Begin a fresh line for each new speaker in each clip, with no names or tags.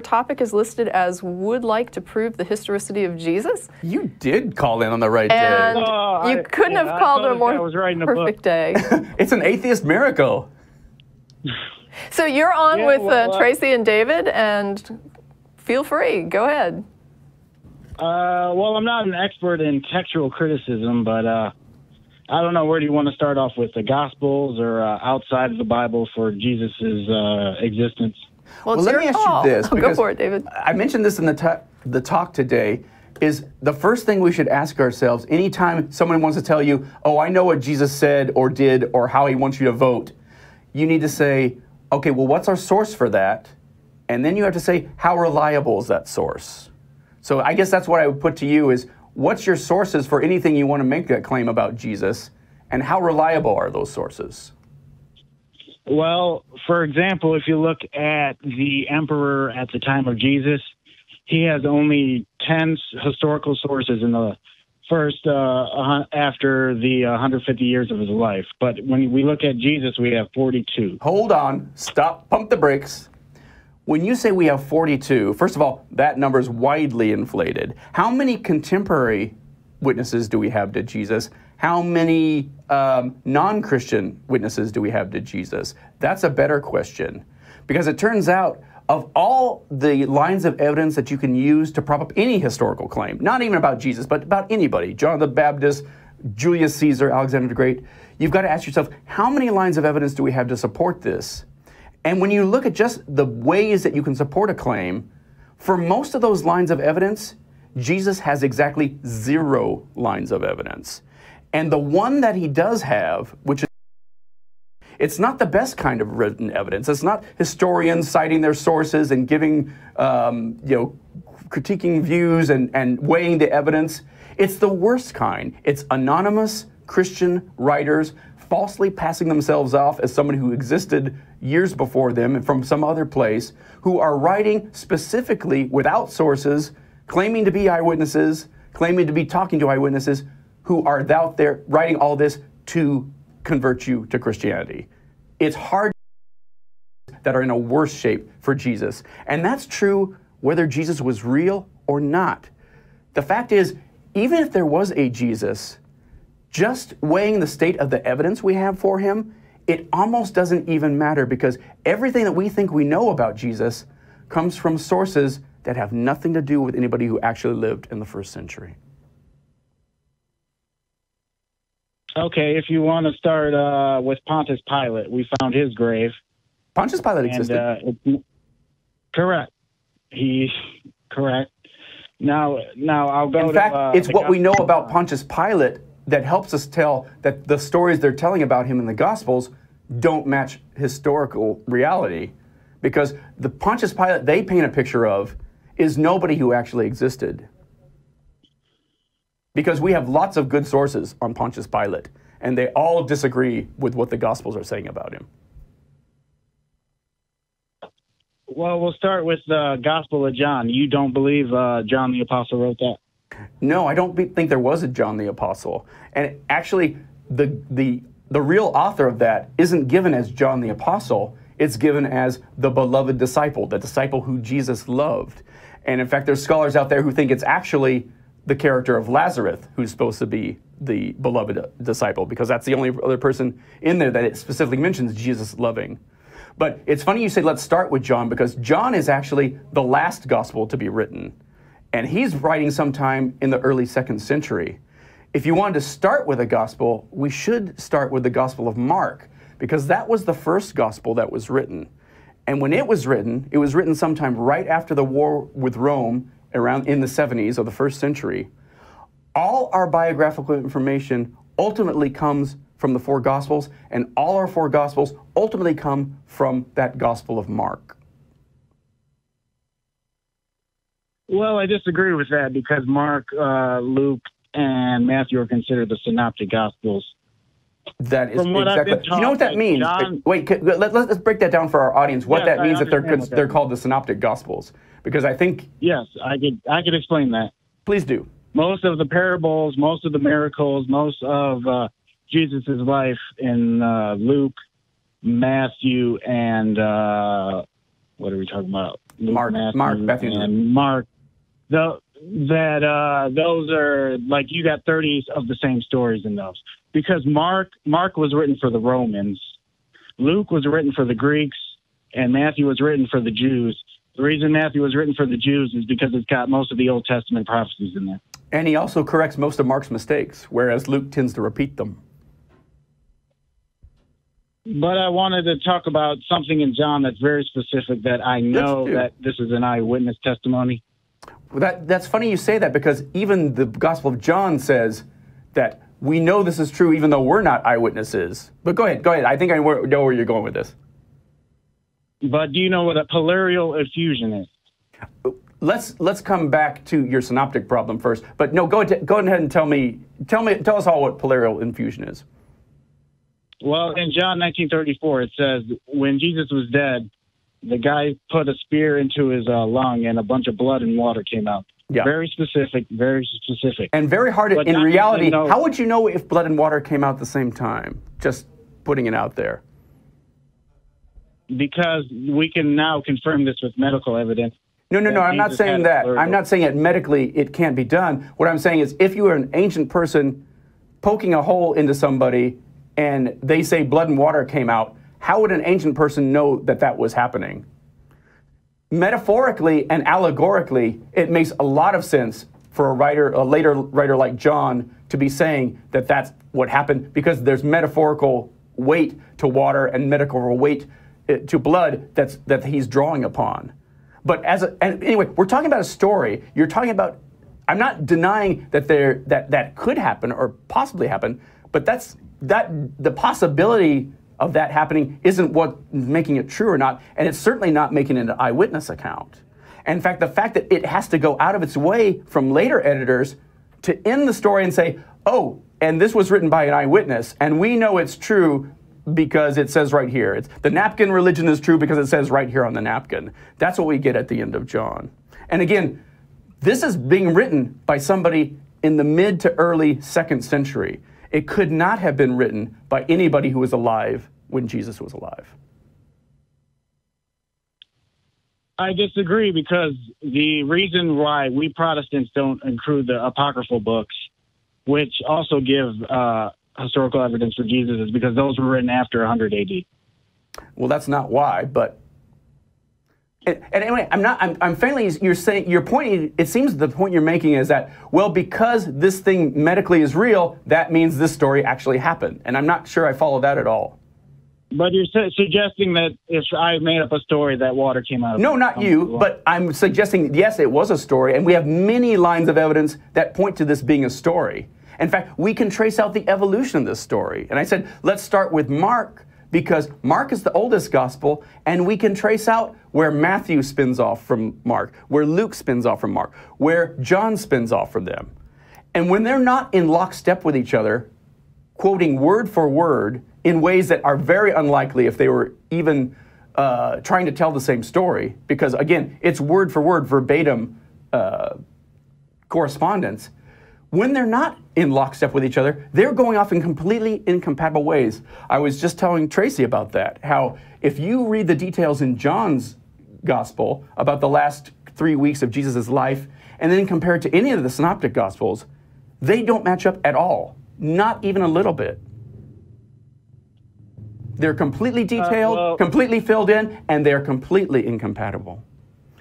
topic is listed as would like to prove the historicity of Jesus.
You did call in on the right
And
day.
you couldn't have called a more perfect day.
It's an atheist miracle.
So you're on with Tracie and David, and feel free. Go ahead.
Well, I'm not an expert in textual criticism, but I don't know, where do you want to start off with, the Gospels or outside of the Bible for Jesus' existence?
Well,
let me ask you this.
Go for it, David.
I mentioned this in the talk today, is the first thing we should ask ourselves anytime someone wants to tell you, oh, I know what Jesus said or did or how he wants you to vote, you need to say, okay, well, what's our source for that? And then you have to say, how reliable is that source? So I guess that's what I would put to you is, what's your sources for anything you want to make that claim about Jesus, and how reliable are those sources?
Well, for example, if you look at the emperor at the time of Jesus, he has only 10 historical sources in the first, after the 150 years of his life. But when we look at Jesus, we have 42.
Hold on. Stop. Pump the brakes. When you say we have 42, first of all, that number is widely inflated. How many contemporary witnesses do we have to Jesus? How many non-Christian witnesses do we have to Jesus? That's a better question, because it turns out of all the lines of evidence that you can use to prop up any historical claim, not even about Jesus, but about anybody, John the Baptist, Julius Caesar, Alexander the Great, you've got to ask yourself, how many lines of evidence do we have to support this? And when you look at just the ways that you can support a claim, for most of those lines of evidence, Jesus has exactly 0 lines of evidence. And the one that he does have, which is, it's not the best kind of written evidence. It's not historians citing their sources and giving, critiquing views and weighing the evidence. It's the worst kind. It's anonymous Christian writers falsely passing themselves off as someone who existed years before them and from some other place, who are writing specifically without sources, claiming to be eyewitnesses, claiming to be talking to eyewitnesses, who are out there writing all this to convert you to Christianity. It's hard that are in a worse shape for Jesus. And that's true whether Jesus was real or not. The fact is, even if there was a Jesus, just weighing the state of the evidence we have for him, it almost doesn't even matter, because everything that we think we know about Jesus comes from sources that have nothing to do with anybody who actually lived in the first century.
Okay, if you want to start with Pontius Pilate, we found his grave.
Pontius Pilate existed.
Correct. Correct. Now I'll go to...
In fact, it's what we know about Pontius Pilate that helps us tell that the stories they're telling about him in the Gospels don't match historical reality, because the Pontius Pilate they paint a picture of is nobody who actually existed. Because we have lots of good sources on Pontius Pilate, and they all disagree with what the Gospels are saying about him.
Well, we'll start with the Gospel of John. You don't believe John the Apostle wrote that?
No, I don't think there was a John the Apostle. And actually, the real author of that isn't given as John the Apostle. It's given as the beloved disciple, the disciple who Jesus loved. And in fact, there's scholars out there who think it's actually the character of Lazarus who's supposed to be the beloved disciple, because that's the only other person in there that it specifically mentions Jesus loving. But it's funny you say let's start with John, because John is actually the last gospel to be written. And he's writing sometime in the early 2nd century. If you wanted to start with a gospel, we should start with the Gospel of Mark, because that was the first gospel that was written. And when it was written sometime right after the war with Rome, around in the 70s of the 1st century. All our biographical information ultimately comes from the 4 Gospels, and all our 4 Gospels ultimately come from that Gospel of Mark.
Well, I disagree with that, because Mark, Luke, and Matthew are considered the Synoptic Gospels.
That is exactly. You know what that means? John, wait, let's break that down for our audience. What that means that they're called the Synoptic Gospels, because I think
yes, I could explain that.
Please do.
Most of the parables, most of the miracles, most of Jesus' life in Luke, Matthew, and what are we talking about? Luke,
Matthew,
and Mark. Those are like you got 30 of the same stories in those, because Mark was written for the Romans, Luke was written for the Greeks, and Matthew was written for the Jews. The reason Matthew was written for the Jews is because it's got most of the Old Testament prophecies in there.
And he also corrects most of Mark's mistakes, whereas Luke tends to repeat them.
But I wanted to talk about something in John that's very specific that I know that this is an eyewitness testimony.
That's funny you say that, because even the Gospel of John says that we know this is true even though we're not eyewitnesses. But go ahead. I think I know where you're going with this.
But do you know what a pleural effusion is?
Let's come back to your synoptic problem first. But no, go ahead and tell us all what pleural infusion is.
Well, in John 19:34, it says, when Jesus was dead, the guy put a spear into his lung and a bunch of blood and water came out.
Yeah.
Very specific, very specific.
And very hard in reality. How would you know if blood and water came out at the same time? Just putting it out there.
Because we can now confirm this with medical evidence.
No, I'm not saying that. I'm not saying it medically it can't be done. What I'm saying is if you are an ancient person poking a hole into somebody and they say blood and water came out, how would an ancient person know that that was happening? Metaphorically and allegorically, it makes a lot of sense for a later writer like John to be saying that that's what happened, because there's metaphorical weight to water and metaphorical weight to blood that he's drawing upon. But anyway, we're talking about a story. You're talking about. I'm not denying that that could happen or possibly happen, but the possibility of that happening isn't what making it true or not, and it's certainly not making it an eyewitness account. And in fact, the fact that it has to go out of its way from later editors to end the story and say, oh, and this was written by an eyewitness, and we know it's true because it says right here. The napkin religion is true because it says right here on the napkin. That's what we get at the end of John. And again, this is being written by somebody in the mid to early 2nd century. It could not have been written by anybody who was alive when Jesus was alive.
I disagree, because the reason why we Protestants don't include the apocryphal books, which also give historical evidence for Jesus, is because those were written after 100 AD.
Well, that's not why, but and anyway, I'm finally, you're saying, your point, it seems the point you're making is that, well, because this thing medically is real, that means this story actually happened. And I'm not sure I follow that at all.
But you're suggesting that if I made up a story that water came out of
No, not you, but I'm suggesting, yes, it was a story, and we have many lines of evidence that point to this being a story. In fact, we can trace out the evolution of this story. And I said, let's start with Mark, because Mark is the oldest gospel, and we can trace out where Matthew spins off from Mark, where Luke spins off from Mark, where John spins off from them. And when they're not in lockstep with each other, quoting word for word in ways that are very unlikely if they were even trying to tell the same story, because again, it's word for word, verbatim correspondence. When they're not in lockstep with each other, they're going off in completely incompatible ways. I was just telling Tracie about that, how if you read the details in John's gospel about the last 3 weeks of Jesus' life, and then compare it to any of the Synoptic Gospels, they don't match up at all, not even a little bit. They're completely detailed, completely filled in, and they're completely incompatible.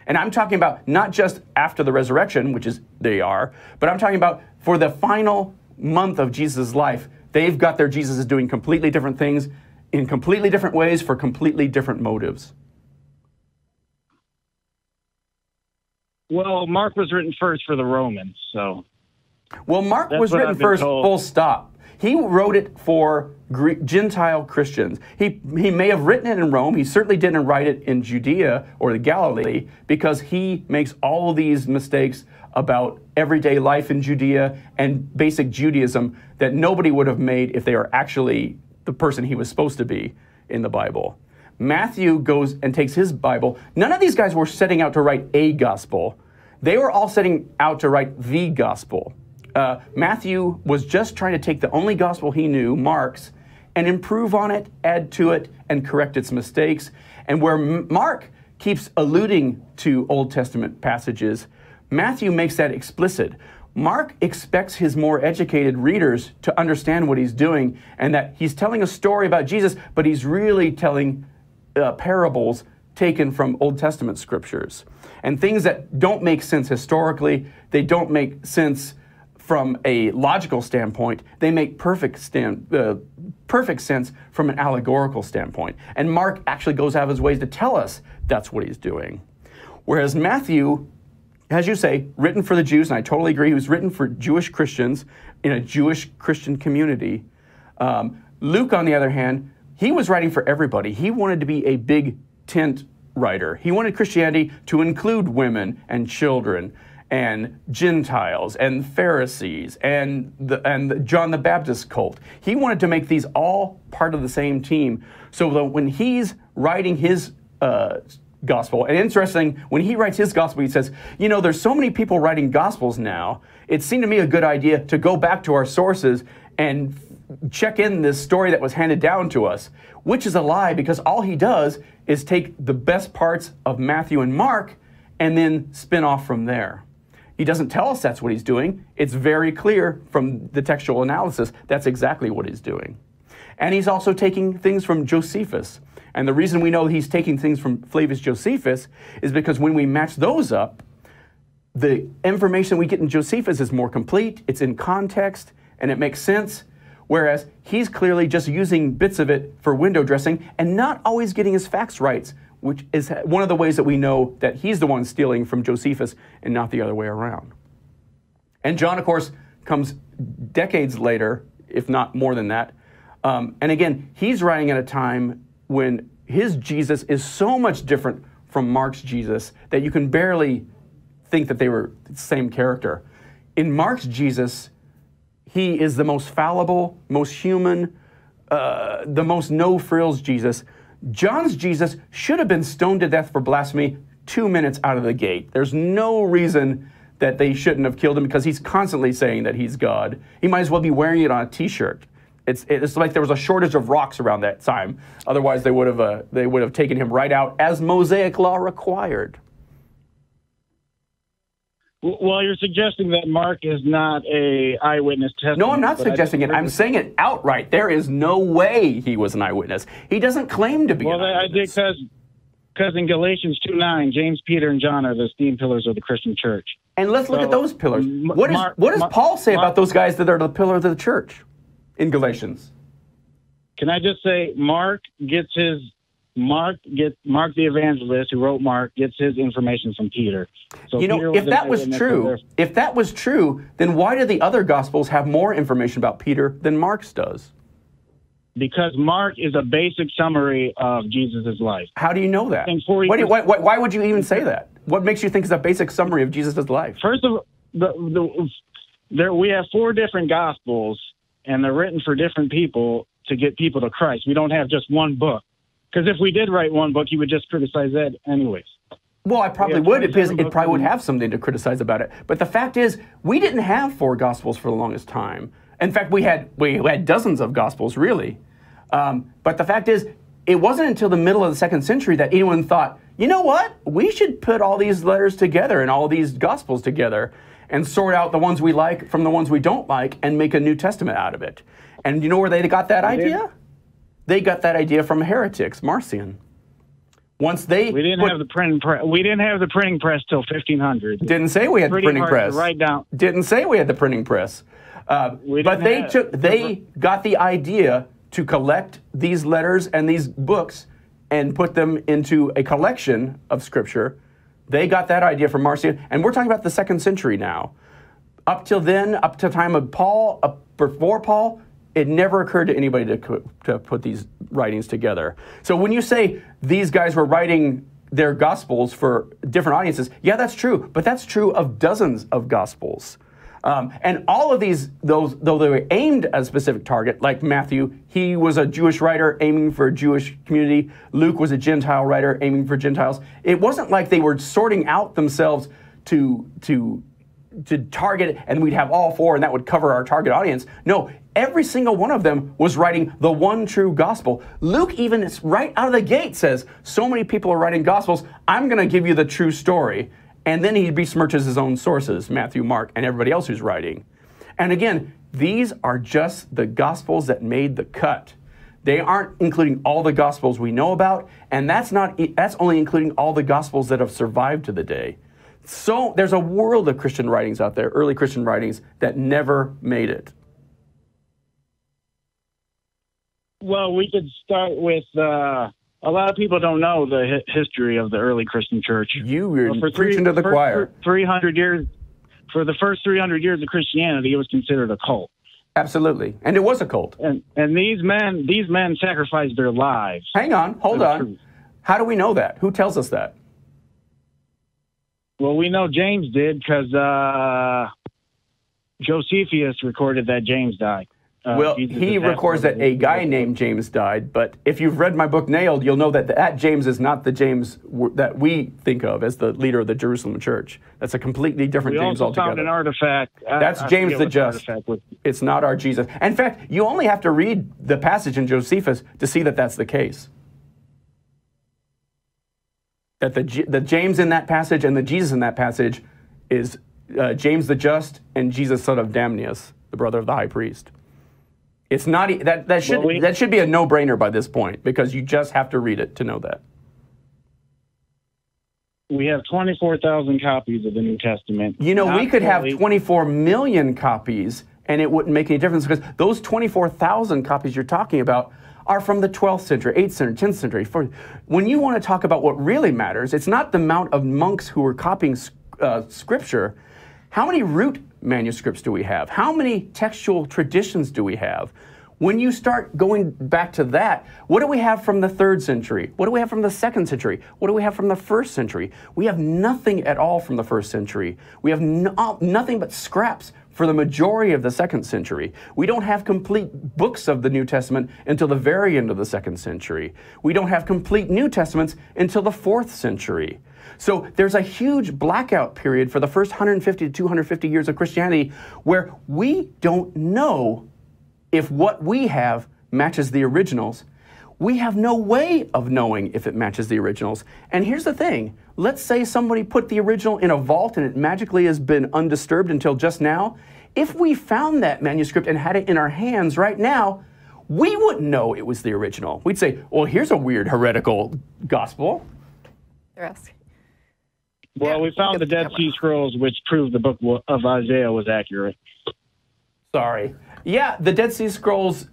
And I'm talking about not just after the resurrection, which is they are, but I'm talking about for the final month of Jesus' life, they've got their Jesus doing completely different things in completely different ways for completely different motives.
Well, Mark was written first for the Romans, so.
Well, Mark was written first, full stop. He wrote it for Gentile Christians. He may have written it in Rome. He certainly didn't write it in Judea or the Galilee, because he makes all these mistakes about everyday life in Judea and basic Judaism that nobody would have made if they were actually the person he was supposed to be in the Bible. Matthew goes and takes his Bible. None of these guys were setting out to write a gospel. They were all setting out to write the gospel. Matthew was just trying to take the only gospel he knew, Mark's, and improve on it, add to it, and correct its mistakes. And where Mark keeps alluding to Old Testament passages, Matthew makes that explicit. Mark expects his more educated readers to understand what he's doing and that he's telling a story about Jesus, but he's really telling parables taken from Old Testament scriptures. And things that don't make sense historically, they don't make sense from a logical standpoint, they make perfect sense from an allegorical standpoint. And Mark actually goes out of his ways to tell us that's what he's doing. Whereas Matthew, as you say, written for the Jews, and I totally agree, he was written for Jewish Christians in a Jewish Christian community. Luke, on the other hand, he was writing for everybody. He wanted to be a big tent writer. He wanted Christianity to include women and children and Gentiles and Pharisees and the John the Baptist cult. He wanted to make these all part of the same team so that when he's writing his gospel, and interesting, when he writes his gospel, he says, you know, there's so many people writing gospels now, it seemed to me a good idea to go back to our sources and check in this story that was handed down to us, which is a lie because all he does is take the best parts of Matthew and Mark and then spin off from there. He doesn't tell us that's what he's doing. It's very clear from the textual analysis that's exactly what he's doing. And he's also taking things from Josephus. And the reason we know he's taking things from Flavius Josephus is because when we match those up, the information we get in Josephus is more complete, it's in context, and it makes sense, whereas he's clearly just using bits of it for window dressing and not always getting his facts right, which is one of the ways that we know that he's the one stealing from Josephus and not the other way around. And John, of course, comes decades later, if not more than that. And again, he's writing at a time when his Jesus is so much different from Mark's Jesus that you can barely think that they were the same character. In Mark's Jesus, he is the most fallible, most human, the most no-frills Jesus. John's Jesus should have been stoned to death for blasphemy 2 minutes out of the gate. There's no reason that they shouldn't have killed him because he's constantly saying that he's God. He might as well be wearing it on a t-shirt. It's like there was a shortage of rocks around that time. Otherwise, they would have taken him right out as Mosaic law required.
Well, you're suggesting that Mark is not a eyewitness testament.
No, I'm not suggesting it. I'm saying it outright. There is no way he was an eyewitness. He doesn't claim to be an eyewitness.
Well, I did because in Galatians 2:9, James, Peter, and John are the esteemed pillars of the Christian church.
And let's look at those pillars. What does Paul say about those guys that are the pillar of the church in Galatians?
Can I just say Mark the evangelist who wrote Mark gets his information from Peter. So
you know, if that was true, then why do the other Gospels have more information about Peter than Mark's does?
Because Mark is a basic summary of Jesus' life.
How do you know that? Why would you even say that? What makes you think it's a basic summary of Jesus' life?
First of all, we have 4 different Gospels, and they're written for different people to get people to Christ. We don't have just one book. Because if we did write one book, he would just criticize that anyways.
Well, I probably would, because it probably would have something to criticize about it. But the fact is, we didn't have 4 Gospels for the longest time. In fact, we had dozens of Gospels, really. But the fact is, it wasn't until the middle of the 2nd century that anyone thought, you know what? We should put all these letters together and all these Gospels together and sort out the ones we like from the ones we don't like and make a New Testament out of it. And you know where they got that idea? They got that idea from heretics, Marcion. Once they
we didn't have the printing press. We didn't have the printing press till 1500.
Didn't say we had the printing press.
Write down.
Didn't say we had the printing press. But they got the idea to collect these letters and these books and put them into a collection of Scripture. They got that idea from Marcion, and we're talking about the 2nd century now. Up till then, up to the time of Paul, before Paul, it never occurred to anybody to put these writings together. So when you say these guys were writing their Gospels for different audiences, yeah, that's true. But that's true of dozens of Gospels. And all of these, though they were aimed at a specific target, like Matthew, he was a Jewish writer aiming for a Jewish community. Luke was a Gentile writer aiming for Gentiles. It wasn't like they were sorting out themselves to target, and we'd have all 4, and that would cover our target audience. No, every single one of them was writing the one true gospel. Luke even right out of the gate says, so many people are writing gospels, I'm going to give you the true story. And then he besmirches his own sources, Matthew, Mark, and everybody else who's writing. And again, these are just the gospels that made the cut. They aren't including all the gospels we know about, and that's only including all the gospels that have survived to the day. So there's a world of Christian writings out there, early Christian writings, that never made it.
Well, we could start with, a lot of people don't know the history of the early Christian church.
You were preaching to the choir.
300 years, for the first 300 years of Christianity, it was considered a cult.
Absolutely. And it was a cult.
And these men sacrificed their lives.
Hang on, hold on.
Truth.
How do we know that? Who tells us that?
Well, we know James did because Josephus recorded that James died.
Well, he records that a guy named James died, but if you've read my book, Nailed, you'll know that that James is not the James that we think of as the leader of the Jerusalem church. That's a completely different James altogether.
We also found an artifact.
That's James the Just. It's not our Jesus. In fact, you only have to read the passage in Josephus to see that that's the case. That the James in that passage and the Jesus in that passage is James the Just and Jesus, son of Damnius, the brother of the high priest. It's not that should be a no-brainer by this point, because you just have to read it to know that.
We have 24,000 copies of the New Testament.
You know, we could have 24 million copies, and it wouldn't make any difference, because those 24,000 copies you're talking about are from the 12th century, 8th century, 10th century. When you want to talk about what really matters, it's not the amount of monks who were copying Scripture. How many root manuscripts do we have? How many textual traditions do we have? When you start going back to that, what do we have from the 3rd century? What do we have from the 2nd century? What do we have from the 1st century? We have nothing at all from the 1st century. We have nothing but scraps for the majority of the 2nd century. We don't have complete books of the New Testament until the very end of the 2nd century. We don't have complete New Testaments until the 4th century. So there's a huge blackout period for the first 150 to 250 years of Christianity where we don't know if what we have matches the originals. We have no way of knowing if it matches the originals. And here's the thing. Let's say somebody put the original in a vault and it magically has been undisturbed until just now. If we found that manuscript and had it in our hands right now, we wouldn't know it was the original. We'd say, well, here's a weird heretical gospel.
They're asking.
Well, we found the Dead Sea Scrolls, which proved the book of Isaiah was accurate.
Sorry. Yeah, the Dead Sea Scrolls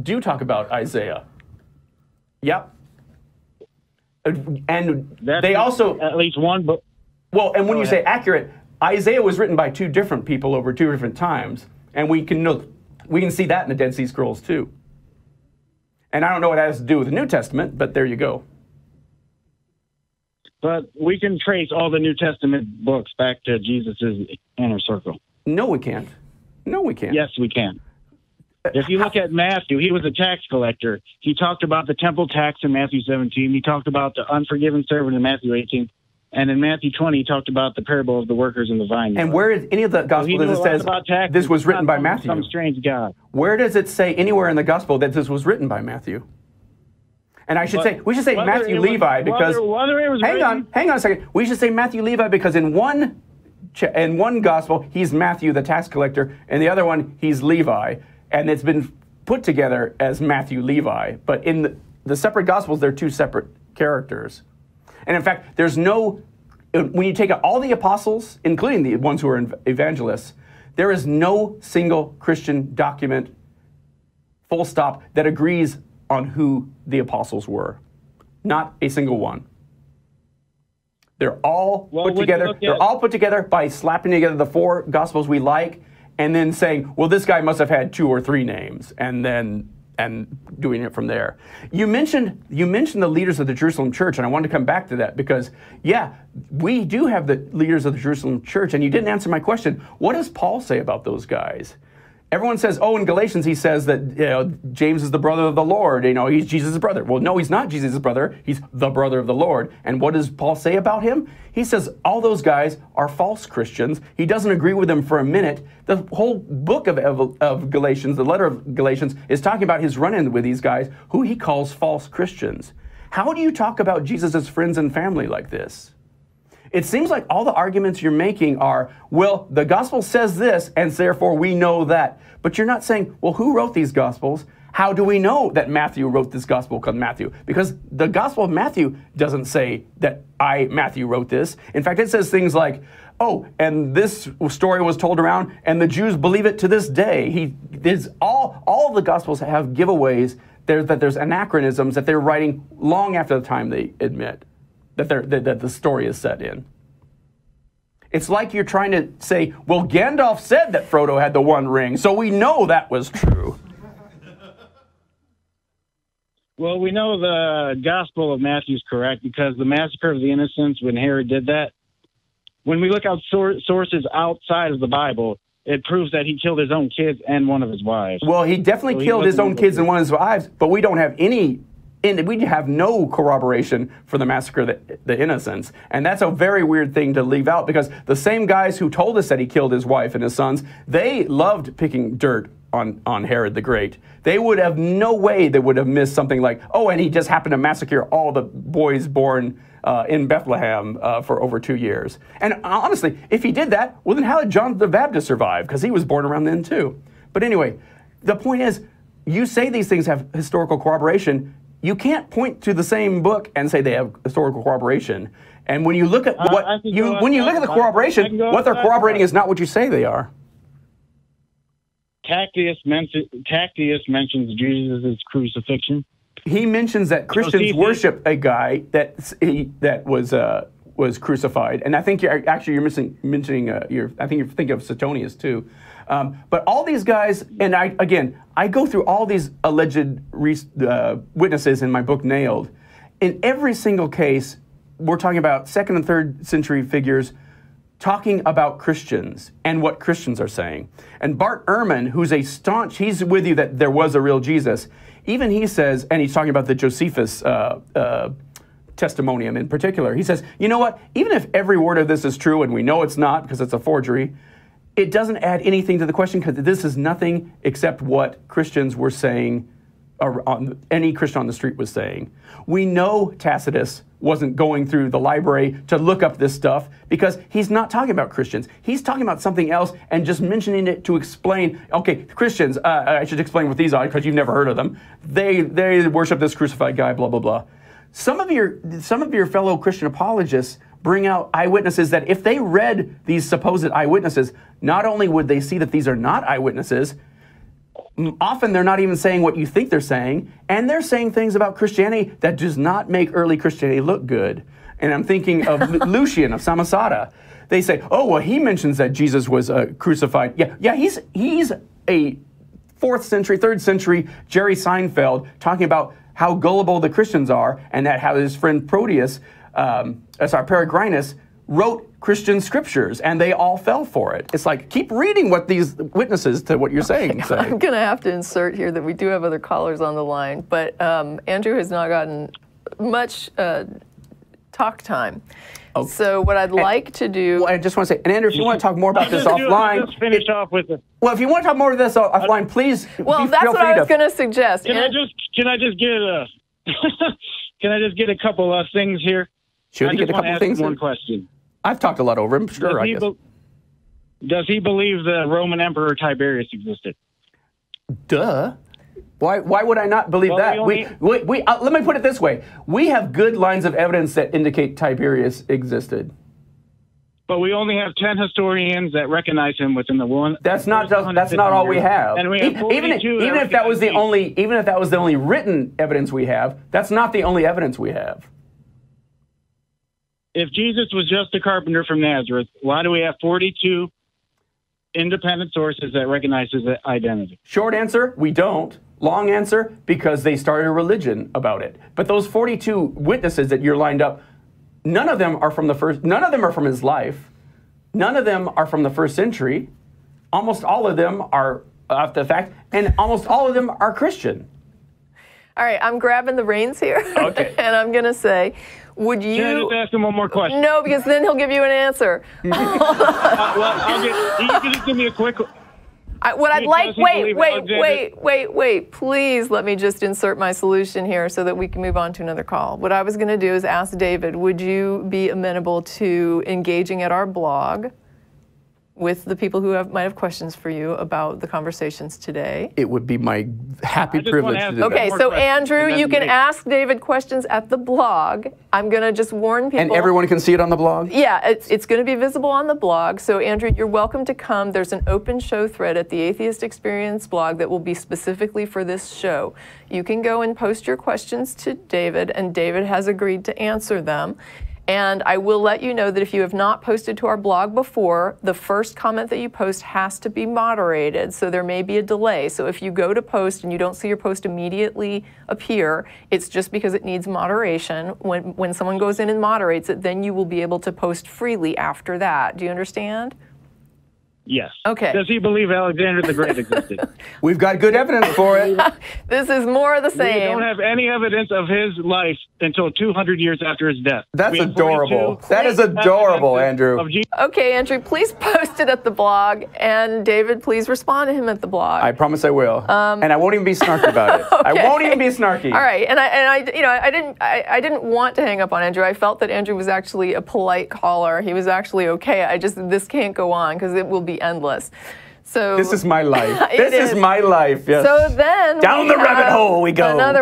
do talk about Isaiah. Yep. And they also...
At least one book.
Well, and when you say accurate, Isaiah was written by 2 different people over 2 different times. And we can see that in the Dead Sea Scrolls too. And I don't know what that has to do with the New Testament, but there you go.
But we can trace all the New Testament books back to Jesus' inner circle.
No, we can't. No, we can't.
Yes, we can. If you look at Matthew, he was a tax collector. He talked about the temple tax in Matthew 17. He talked about the unforgiven servant in Matthew 18. And in Matthew 20, he talked about the parable of the workers in the vineyard.
And where is any of the gospel that it says this was written by Matthew?
Some strange God.
Where does it say anywhere in the gospel that this was written by Matthew? And we should say Matthew Levi because hang on a second. We should say Matthew Levi because in one gospel he's Matthew the tax collector, and the other one he's Levi, and it's been put together as Matthew Levi. But in the separate gospels, they're 2 separate characters. And in fact, there's no, when you take out all the apostles, including the ones who are evangelists, there is no single Christian document, full stop, that agrees on who the apostles were. Not a single one. They're all put together. They're all put together by slapping together the 4 gospels we like, and then saying, well, this guy must have had 2 or 3 names, and doing it from there. You mentioned the leaders of the Jerusalem church, and I wanted to come back to that because, yeah, we do have the leaders of the Jerusalem church, and you didn't answer my question. What does Paul say about those guys? Everyone says, oh, in Galatians he says that James is the brother of the Lord. He's Jesus' brother. Well, no, he's not Jesus' brother. He's the brother of the Lord. And what does Paul say about him? He says all those guys are false Christians. He doesn't agree with them for a minute. The whole book of Galatians, the letter of Galatians, is talking about his run-in with these guys who he calls false Christians. How do you talk about Jesus' friends and family like this? It seems like all the arguments you're making are, well, the gospel says this, and therefore we know that. But you're not saying, well, who wrote these gospels? How do we know that Matthew wrote this gospel called Matthew? Because the gospel of Matthew doesn't say that Matthew, wrote this. In fact, it says things like, oh, and this story was told around, and the Jews believe it to this day. All the gospels have giveaways that there's anachronisms that they're writing long after the time they admit that the story is set in. It's like you're trying to say, well, Gandalf said that Frodo had the One Ring, so we know that was true.
Well, we know the Gospel of Matthew is correct because the Massacre of the Innocents, when Herod did that, when we look at sources outside of the Bible, it proves that he killed his own kids and one of his wives.
Well, he definitely killed his own kids and one of his wives, but we don't have we have no corroboration for the Massacre of the Innocents. And that's a very weird thing to leave out because the same guys who told us that he killed his wife and his sons, they loved picking dirt on Herod the Great. They would have no way they would have missed something like, oh, and he just happened to massacre all the boys born in Bethlehem for over 2 years. And honestly, if he did that, well, then how did John the Baptist survive? Because he was born around then too. But anyway, the point is, you say these things have historical corroboration. You can't point to the same book and say they have historical corroboration. And when you look at when you look at the corroboration, what they're corroborating is not what you say they are.
Tacitus mentions Jesus' crucifixion.
He mentions that Christians worship a guy that was crucified, and I think you're mentioning I think you're thinking of Suetonius too. But all these guys, and I go through all these alleged witnesses in my book, Nailed. In every single case, we're talking about 2nd and 3rd century figures talking about Christians and what Christians are saying. And Bart Ehrman, who's he's with you that there was a real Jesus. Even he says, and he's talking about the Josephus testimonium in particular, he says, you know what, even if every word of this is true, and we know it's not because it's a forgery, it doesn't add anything to the question because this is nothing except what Christians were saying, or any Christian on the street was saying. We know Tacitus wasn't going through the library to look up this stuff because he's not talking about Christians. He's talking about something else and just mentioning it to explain, okay, Christians, I should explain what these are because you've never heard of them. They worship this crucified guy, blah, blah, blah. Some of your fellow Christian apologists bring out eyewitnesses that if they read these supposed eyewitnesses, not only would they see that these are not eyewitnesses, often they're not even saying what you think they're saying, and they're saying things about Christianity that does not make early Christianity look good. And I'm thinking of Lucian of Samosata. They say, oh, well, he mentions that Jesus was crucified. Yeah, he's a 4th century, 3rd century Jerry Seinfeld talking about how gullible the Christians are, and that how his friend Proteus, Peregrinus, wrote Christian scriptures, and they all fell for it. It's like, keep reading what these witnesses to what you're saying say.
I'm going to have to insert here that we do have other callers on the line, but Andrew has not gotten much talk time. Okay. So what I'd like to do...
Well, I just want to say, and Andrew, if you want to talk more about this offline...
Just finish off with it.
Well, if you want to talk more about this offline, please
Well, that's what I was going to suggest.
Can I just get a couple of things here?
Should I get a couple of things?
One question.
I've talked a lot over him, sure, I guess.
Does he believe the Roman Emperor Tiberius existed?
Duh. Why would I not believe that? Let me put it this way. We have good lines of evidence that indicate Tiberius existed.
But we only have 10 historians that recognize him within the one.
That's not all we have.
And we have
even if that was the only written evidence we have, that's not the only evidence we have.
If Jesus was just a carpenter from Nazareth, why do we have 42 independent sources that recognize his identity?
Short answer, we don't. Long answer, because they started a religion about it. But those 42 witnesses that you're lined up, none of them are from his life. None of them are from the 1st century. Almost all of them are after the fact, and almost all of them are Christian.
All right, I'm grabbing the reins here.
Okay.
And I'm going to say, would you...
Can I just ask him one more question?
No, because then he'll give you an answer.
Well, you can just give me a quick...
What I'd like... Wait. Please let me just insert my solution here so that we can move on to another call. What I was going to do is ask David, would you be amenable to engaging at our blog with the people who might have questions for you about the conversations today?
It would be my happy privilege to do that.
Okay, so Andrew, you can ask David questions at the blog. I'm going to just warn people.
And everyone can see it on the blog?
Yeah, it's going to be visible on the blog. So Andrew, you're welcome to come. There's an open show thread at the Atheist Experience blog that will be specifically for this show. You can go and post your questions to David, and David has agreed to answer them. And I will let you know that if you have not posted to our blog before, the first comment that you post has to be moderated, so there may be a delay. So if you go to post and you don't see your post immediately appear, it's just because it needs moderation. When someone goes in and moderates it, then you will be able to post freely after that. Do you understand?
Yes.
Okay.
Does he believe Alexander the Great existed?
We've got good evidence for it.
This is more of the same.
We don't have any evidence of his life until 200 years after his death.
That's adorable. That is adorable, Andrew.
Okay, Andrew, please post it at the blog, and David, please respond to him at the blog.
I promise I will, and I won't even be snarky about it.
Okay.
I won't even be snarky.
All right, and I didn't want to hang up on Andrew. I felt that Andrew was actually a polite caller. He was actually okay. This can't go on because it will be endless. So
this is my life. This is my life. Yes.
So then
down the rabbit hole we go.
Another